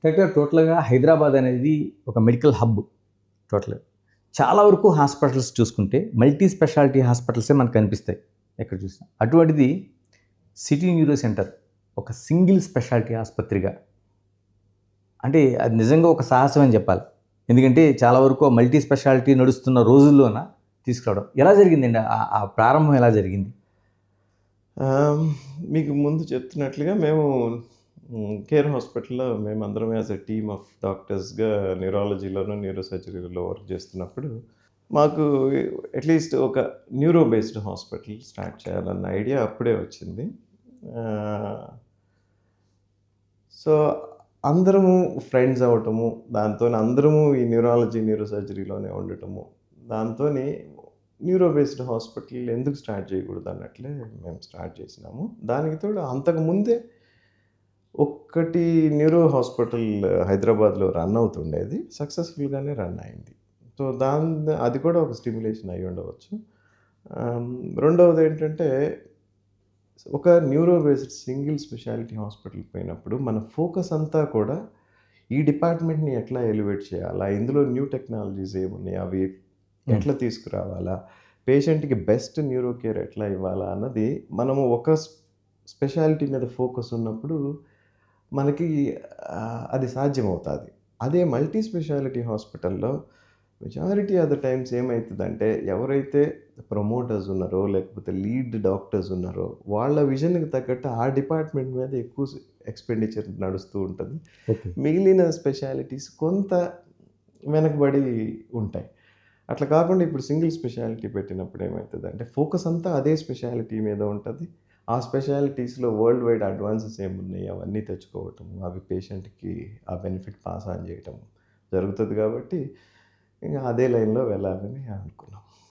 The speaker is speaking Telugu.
కరెక్ట్‌గా టోటల్‌గా హైదరాబాద్ అనేది ఒక మెడికల్ హబ్ టోటల్‌గా. చాలా వరకు హాస్పిటల్స్ చూసుకుంటే మల్టీ స్పెషాలిటీ హాస్పిటల్సే మనకు కనిపిస్తాయి ఎక్కడ చూసినా. అటువంటిది సిటీ న్యూరో సెంటర్ ఒక సింగిల్ స్పెషాలిటీ ఆసుపత్రిగా అంటే అది నిజంగా ఒక సాహసం అని చెప్పాలి. ఎందుకంటే చాలా వరకు మల్టీ స్పెషాలిటీ నడుస్తున్న రోజుల్లోన తీసుకురావడం. ఎలా జరిగిందండి? ఆ ప్రారంభం ఎలా జరిగింది? ఆహ్, మీకు ముందు చెప్తున్నట్లుగా మేము కేర్ హాస్పిటల్‌లో మేమందరం యాస్ ఎ టీమ్ ఆఫ్ డాక్టర్స్‌గా న్యూరాలజీలోను, న్యూరో సర్జరీలో వర్క్ చేస్తున్నప్పుడు, మాకు అట్‌లీస్ట్ ఒక న్యూరో బేస్డ్ హాస్పిటల్ స్టార్ట్ చేయాలన్న ఐడియా అప్పుడే వచ్చింది. ఆహ్, సో, అందరము ఫ్రెండ్స్ అవ్వటము, దాంతోని అందరము ఈ న్యూరాలజీ, న్యూరో సర్జరీలోనే ఉండటము, దాంతోని న్యూరో బేస్డ్ హాస్పిటల్ ఎందుకు స్టార్ట్ చేయకూడదు అన్నట్లే మేము స్టార్ట్ చేసినాము. దానికి తోడు అంతకుముందే ఒక్కటి న్యూరో హాస్పిటల్ హైదరాబాద్‌లో రన్ అవుతుండేది. సక్సెస్‌ఫుల్‌గానే రన్ అయింది. సో, అది కూడా ఒక స్టిమ్యులేషన్ అయ్యుండవచ్చు. ఆహ్, రెండవదేంటంటే ఒక న్యూరో బేస్డ్ సింగిల్ స్పెషాలిటీ హాస్పిటల్‌కి పోయినప్పుడు మన ఫోకస్ అంతా కూడా ఈ డిపార్ట్‌మెంట్‌ని ఎట్లా ఎలివేట్ చేయాలా? ఇందులో న్యూ టెక్నాలజీస్ ఏమున్నాయి? అవి హ్మ్. ఎట్లా తీసుకురావాలా? పేషెంట్‌కి బెస్ట్ న్యూరో కేర్ ఎట్లా ఇవ్వాలా? అన్నది మనము ఒక స్పెషాలిటీ మీద ఫోకస్ ఉన్నప్పుడు మనకి అది సాధ్యమవుతాది. అదే మల్టీ స్పెషాలిటీ హాస్పిటల్‌లో మెజారిటీ ఆఫ్ ద టైమ్స్ ఏమైతదంటే ఎవరైతే ప్రమోటర్స్ ఉన్నారో, లేకపోతే లీడ్ డాక్టర్స్ ఉన్నారో, వాళ్ళ విజన్‌కి తగ్గట్టు ఆ డిపార్ట్‌మెంట్ మీద ఎక్కువ ఎక్స్‌పెండిచర్ నడుస్తూ ఉంటది. ఓకే. మిగిలిన స్పెషాలిటీస్ కొంత వెనకబడి ఉంటాయి. అట్లా కాకుండా ఇప్పుడు సింగిల్ స్పెషాలిటీ పెట్టినప్పుడు ఏమైతదంటే ఫోకస్ అంతా అదే స్పెషాలిటీ మీద ఉంటది. ఆ స్పెషాలిటీస్‌లో వరల్డ్ వైడ్ అడ్వాన్సెస్ ఏమున్నాయి అవన్నీ తెచ్చుకోవటం, అవి పేషెంట్‌కి ఆ బెనిఫిట్ పాస్ ఆన్ చేయటం జరుగుతది కాబట్టి, ఇంక అదే లైన్‌లో వెళ్ళాలని అనుకున్నాం.